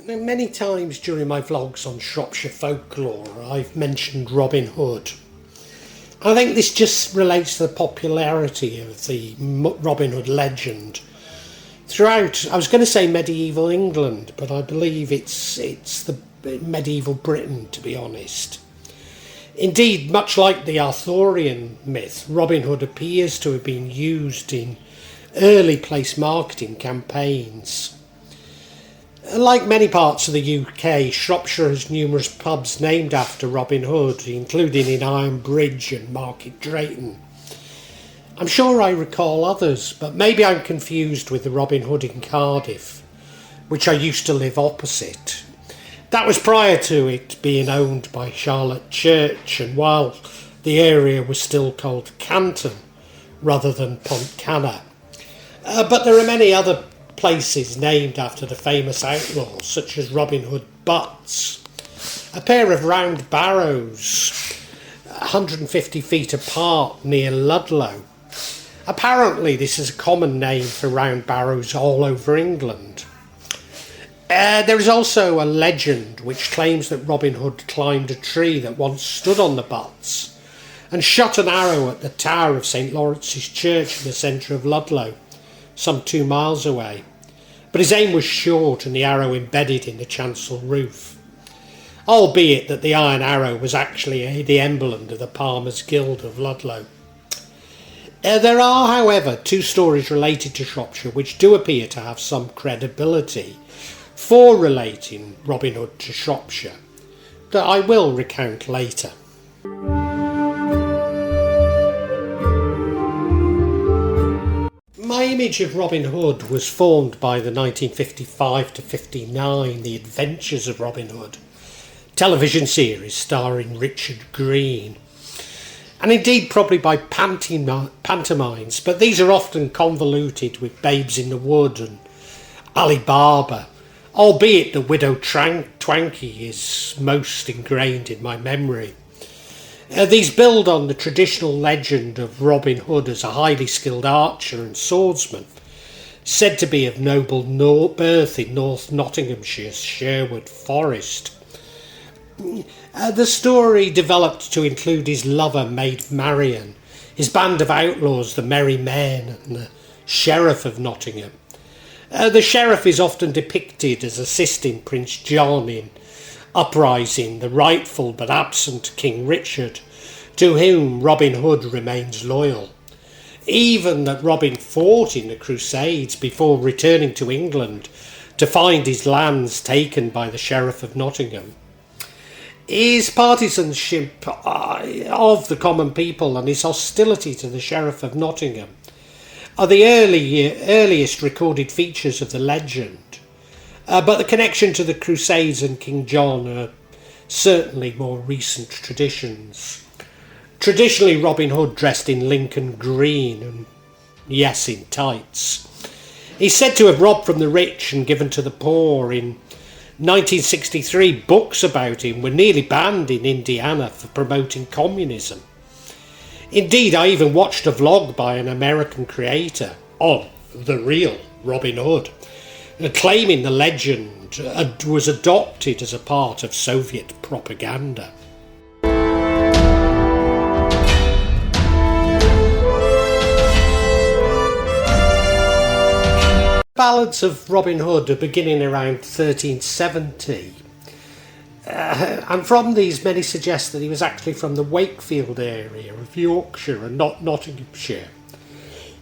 Many times during my vlogs on Shropshire folklore, I've mentioned Robin Hood. I think this just relates to the popularity of the Robin Hood legend throughout, I was going to say medieval England, but I believe it's the medieval Britain, to be honest. Indeed, much like the Arthurian myth, Robin Hood appears to have been used in early place marketing campaigns. Like many parts of the UK, Shropshire has numerous pubs named after Robin Hood, including in Iron Bridge and Market Drayton. I'm sure I recall others, but maybe I'm confused with the Robin Hood in Cardiff, which I used to live opposite. That was prior to it being owned by Charlotte Church, and while the area was still called Canton rather than Pontcanna. But there are many other places named after the famous outlaws, such as Robin Hood Butts, a pair of round barrows 150 feet apart near Ludlow. Apparently this is a common name for round barrows all over England. There is also a legend which claims that Robin Hood climbed a tree that once stood on the Butts and shot an arrow at the tower of St Lawrence's Church in the centre of Ludlow, some 2 miles away. But his aim was short and the arrow embedded in the chancel roof, albeit that the iron arrow was actually the emblem of the Palmers Guild of Ludlow. There are, however, 2 stories related to Shropshire which do appear to have some credibility for relating Robin Hood to Shropshire, that I will recount later. My image of Robin Hood was formed by the 1955-59 The Adventures of Robin Hood television series starring Richard Green, and indeed probably by pantomimes, but these are often convoluted with Babes in the Wood and Ali Baba, albeit the Widow Twankey is most ingrained in my memory. These build on the traditional legend of Robin Hood as a highly skilled archer and swordsman, said to be of noble birth in North Nottinghamshire's Sherwood Forest. The story developed to include his lover, Maid Marian, his band of outlaws, the Merry Men, and the Sheriff of Nottingham. The Sheriff is often depicted as assisting Prince John in uprising the rightful but absent King Richard, to whom Robin Hood remains loyal. Even that Robin fought in the Crusades before returning to England to find his lands taken by the Sheriff of Nottingham. His partisanship of the common people and his hostility to the Sheriff of Nottingham are the earliest recorded features of the legend. But the connection to the Crusades and King John are certainly more recent traditions. Traditionally, Robin Hood dressed in Lincoln green and, yes, in tights. He's said to have robbed from the rich and given to the poor. In 1963, books about him were nearly banned in Indiana for promoting communism. Indeed, I even watched a vlog by an American creator on the real Robin Hood, claiming the legend was adopted as a part of Soviet propaganda. Ballads of Robin Hood are beginning around 1370, and from these many suggest that he was actually from the Wakefield area of Yorkshire and not Nottinghamshire.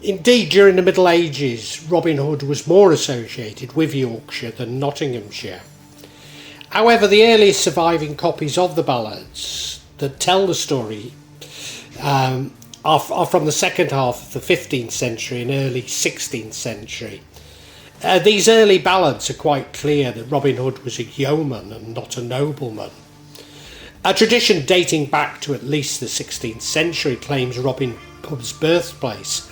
Indeed, during the Middle Ages, Robin Hood was more associated with Yorkshire than Nottinghamshire. However, the earliest surviving copies of the ballads that tell the story are from the second half of the 15th century and early 16th century. These early ballads are quite clear that Robin Hood was a yeoman and not a nobleman. A tradition dating back to at least the 16th century claims Robin Hood's birthplace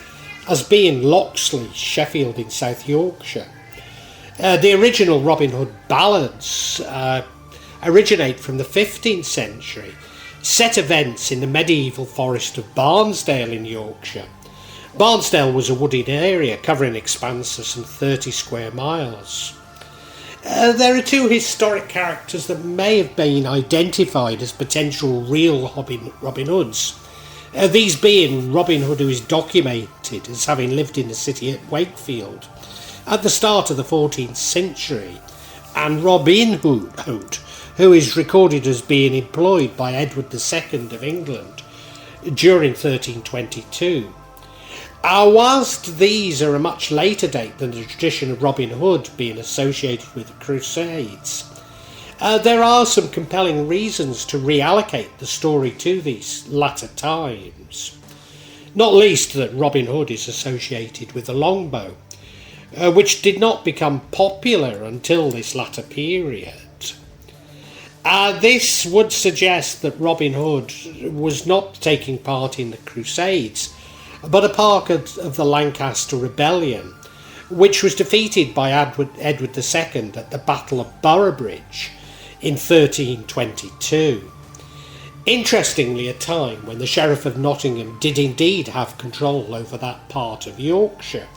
as being Loxley, Sheffield in South Yorkshire. The original Robin Hood ballads originate from the 15th century, set events in the medieval forest of Barnesdale in Yorkshire, Barnsdale was a wooded area covering an expanse of some 30 square miles. There are two historic characters that may have been identified as potential real Robin Hoods. These being Robin Hood, who is documented as having lived in the city at Wakefield at the start of the 14th century, and Robin Hood, who is recorded as being employed by Edward II of England during 1322. Whilst these are a much later date than the tradition of Robin Hood being associated with the Crusades, there are some compelling reasons to reallocate the story to these latter times. Not least that Robin Hood is associated with the longbow, which did not become popular until this latter period. This would suggest that Robin Hood was not taking part in the Crusades, but a part of the Lancaster Rebellion, which was defeated by Edward II at the Battle of Boroughbridge in 1322. Interestingly, a time when the Sheriff of Nottingham did indeed have control over that part of Yorkshire.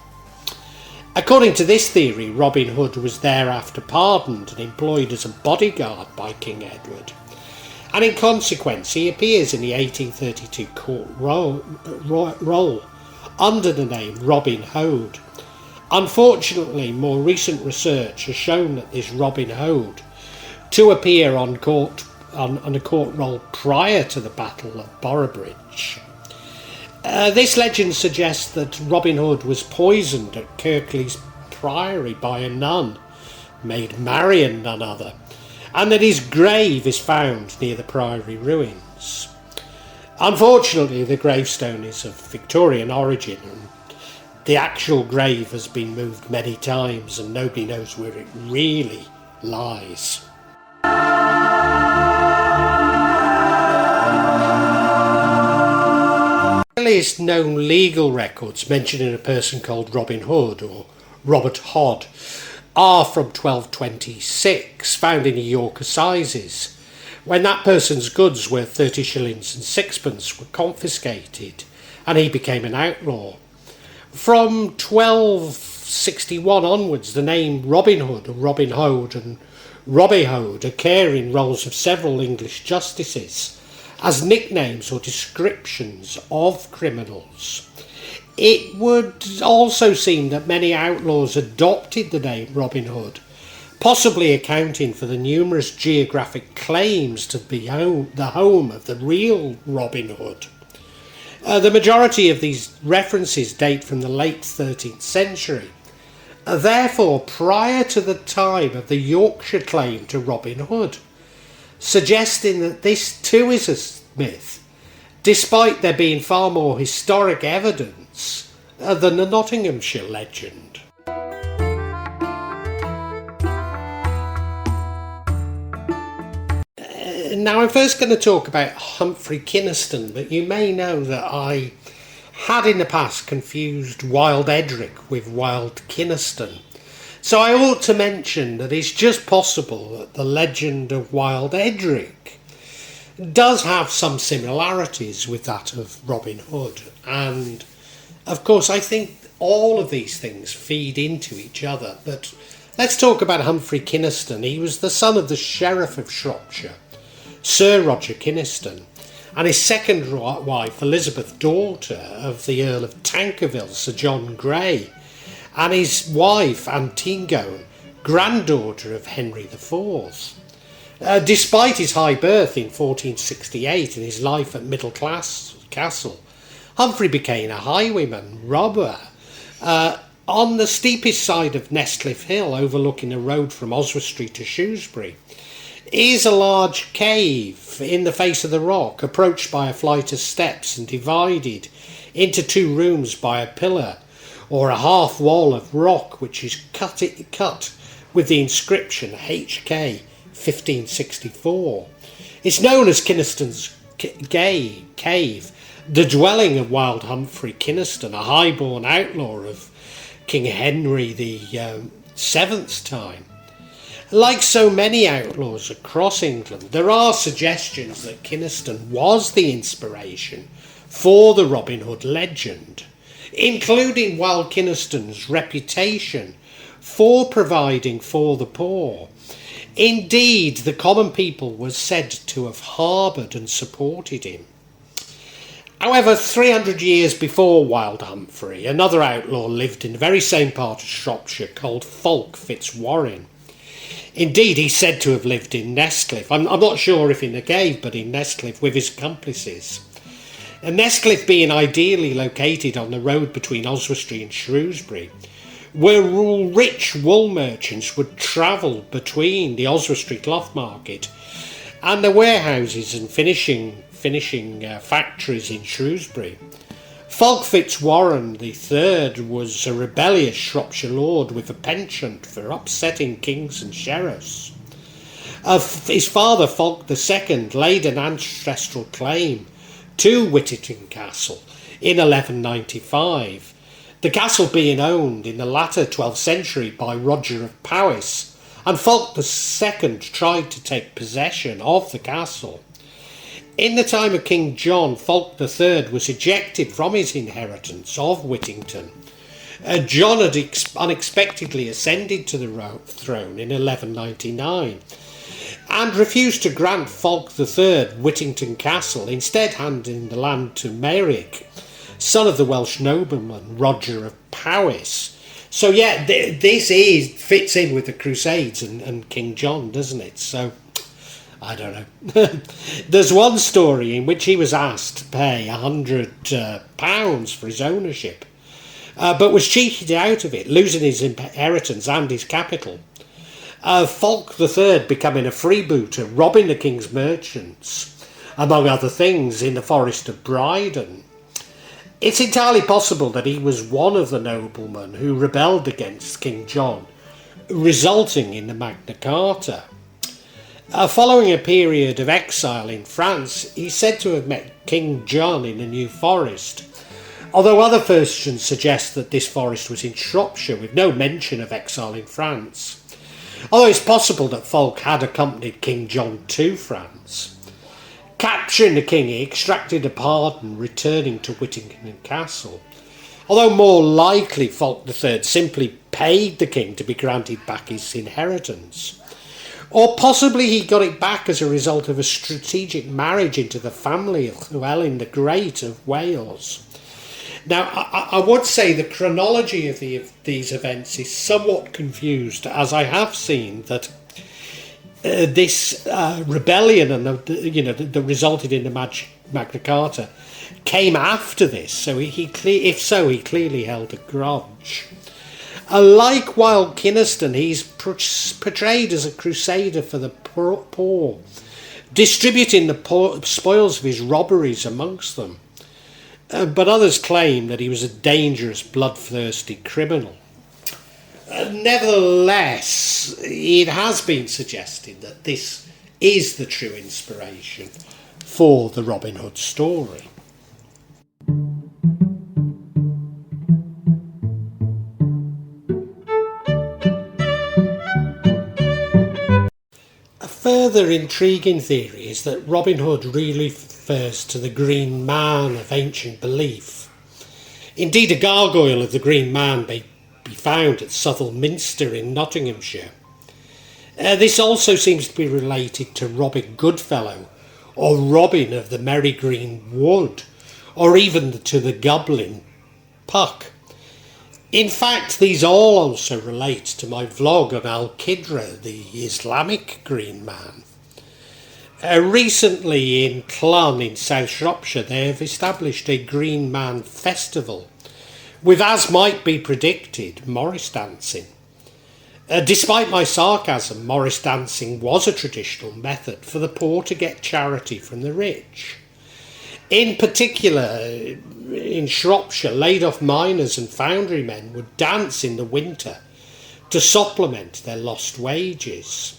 According to this theory, Robin Hood was thereafter pardoned and employed as a bodyguard by King Edward, and in consequence he appears in the 1832 court roll under the name Robin Hood. Unfortunately, more recent research has shown that this Robin Hood to appear on a court roll prior to the Battle of Boroughbridge. This legend suggests that Robin Hood was poisoned at Kirklees Priory by a nun, Maid Marian none other, and that his grave is found near the priory ruins. Unfortunately, the gravestone is of Victorian origin, and the actual grave has been moved many times and nobody knows where it really lies. The earliest known legal records mentioning a person called Robin Hood or Robert Hod are from 1226, found in the York Assizes, when that person's goods worth 30 shillings and sixpence were confiscated and he became an outlaw. From 1261 onwards, the name Robin Hood, or Robin Hood and Robbie Hood occur in rolls of several English justices as nicknames or descriptions of criminals. It would also seem that many outlaws adopted the name Robin Hood, possibly accounting for the numerous geographic claims to be the home of the real Robin Hood. The majority of these references date from the late 13th century, therefore prior to the time of the Yorkshire claim to Robin Hood, suggesting that this too is a myth, despite there being far more historic evidence than the Nottinghamshire legend. Now I'm first going to talk about Humphrey Kynaston, but you may know that I had in the past confused Wild Edric with Wild Kynaston. So I ought to mention that it's just possible that the legend of Wild Edric does have some similarities with that of Robin Hood. And of course I think all of these things feed into each other. But let's talk about Humphrey Kynaston. He was the son of the Sheriff of Shropshire, Sir Roger Kynaston, and his second wife, Elizabeth, daughter of the Earl of Tankerville, Sir John Grey, and his wife, Antigone, granddaughter of Henry IV. Despite his high birth in 1468 and his life at Myddle Castle, Humphrey became a highwayman, robber. On the steepest side of Nesscliff Hill, overlooking a road from Oswestry to Shrewsbury, is a large cave in the face of the rock, approached by a flight of steps and divided into two rooms by a pillar or a half wall of rock, which is cut with the inscription HK 1564. It's known as Kynaston's Cave, the dwelling of Wild Humphrey Kynaston, a highborn outlaw of King Henry VII's time. Like so many outlaws across England, there are suggestions that Kynaston was the inspiration for the Robin Hood legend. including Wild Kynaston's reputation for providing for the poor. Indeed, the common people were said to have harboured and supported him. However, 300 years before Wild Humphrey, another outlaw lived in the very same part of Shropshire called Fulk Fitzwarren. Indeed, he's said to have lived in Nesscliff. I'm not sure if in a cave, but in Nesscliff with his accomplices. And Nesscliff being ideally located on the road between Oswestry and Shrewsbury, where rich wool merchants would travel between the Oswestry cloth market and the warehouses and finishing factories in Shrewsbury. Fulk Fitzwarren III was a rebellious Shropshire lord with a penchant for upsetting kings and sheriffs. His father, Fulk II, laid an ancestral claim to Whittington Castle in 1195, the castle being owned in the latter 12th century by Roger of Powys, and Fulk II tried to take possession of the castle. In the time of King John, Fulk III was ejected from his inheritance of Whittington. John had unexpectedly ascended to the throne in 1199 and refused to grant Fulk III Whittington Castle, instead handing the land to Merrick, son of the Welsh nobleman Roger of Powys. So yeah, this fits in with the Crusades and King John, doesn't it? So I don't know. There's one story in which he was asked to pay £100 for his ownership, but was cheated out of it, losing his inheritance and his capital. Fulk III becoming a freebooter, robbing the king's merchants, among other things, in the forest of Bryden. It's entirely possible that he was one of the noblemen who rebelled against King John, resulting in the Magna Carta. Following a period of exile in France, he's said to have met King John in the New Forest, although other versions suggest that this forest was in Shropshire with no mention of exile in France. Although it's possible that Fulk had accompanied King John to France. Capturing the king, he extracted a pardon, returning to Whittington Castle. Although more likely Fulk III simply paid the king to be granted back his inheritance. Or possibly he got it back as a result of a strategic marriage into the family of Llewellyn the Great of Wales. Now, I would say the chronology of these events is somewhat confused, as I have seen that this rebellion and that resulted in the Magna Carta came after this. So he clearly held a grudge. Like Wild Kynaston, he's portrayed as a crusader for the poor, distributing the spoils of his robberies amongst them. But others claim that he was a dangerous, bloodthirsty criminal. Nevertheless, it has been suggested that this is the true inspiration for the Robin Hood story. A further intriguing theory is that Robin Hood really refers to the Green Man of ancient belief. Indeed, a gargoyle of the Green Man may be found at Southwell Minster in Nottinghamshire. This also seems to be related to Robin Goodfellow, or Robin of the Merry Green Wood, or even to the Goblin Puck. In fact, these all also relate to my vlog on Al-Qidra, the Islamic Green Man. Recently in Clun in South Shropshire, they have established a Green Man festival with, as might be predicted, Morris dancing. Despite my sarcasm, Morris dancing was a traditional method for the poor to get charity from the rich. In particular, in Shropshire, laid-off miners and foundrymen would dance in the winter to supplement their lost wages.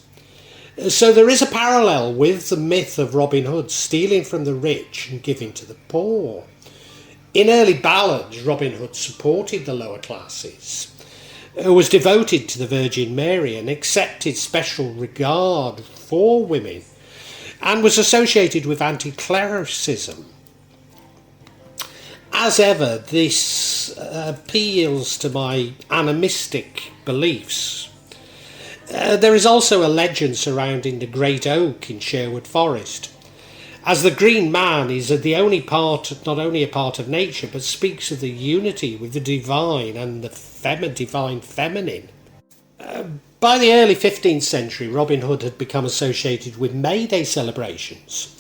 So there is a parallel with the myth of Robin Hood stealing from the rich and giving to the poor. In early ballads, Robin Hood supported the lower classes, was devoted to the Virgin Mary and accepted special regard for women, and was associated with anti-clericism. As ever, this appeals to my animistic beliefs. There is also a legend surrounding the Great Oak in Sherwood Forest, as the Green Man is not only a part of nature, but speaks of the unity with the divine and the divine feminine. By the early 15th century, Robin Hood had become associated with May Day celebrations,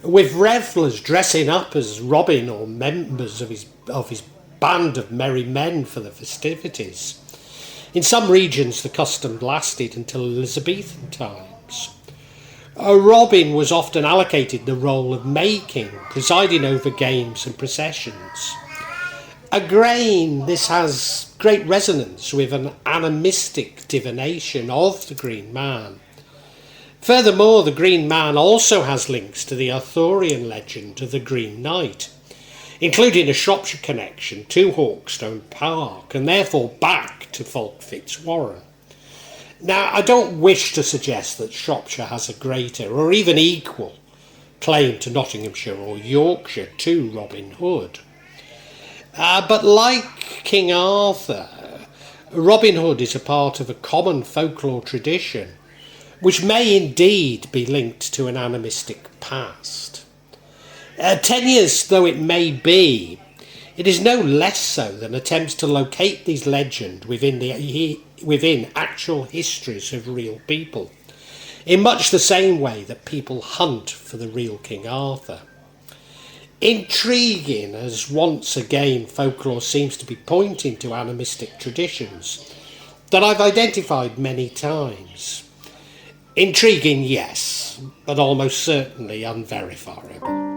with revellers dressing up as Robin or members of his band of merry men for the festivities. In some regions, the custom lasted until Elizabethan times. Robin was often allocated the role of May King, presiding over games and processions. Again, this has great resonance with an animistic divination of the Green Man. Furthermore, the Green Man also has links to the Arthurian legend of the Green Knight, including a Shropshire connection to Hawkstone Park, and therefore back to Fulk Fitzwarren. Now, I don't wish to suggest that Shropshire has a greater or even equal claim to Nottinghamshire or Yorkshire to Robin Hood. But like King Arthur, Robin Hood is a part of a common folklore tradition, which may indeed be linked to an animistic past. Tenuous though it may be, it is no less so than attempts to locate these legends within actual histories of real people, in much the same way that people hunt for the real King Arthur. Intriguing, as once again folklore seems to be pointing to animistic traditions that I've identified many times. Intriguing, yes, but almost certainly unverifiable.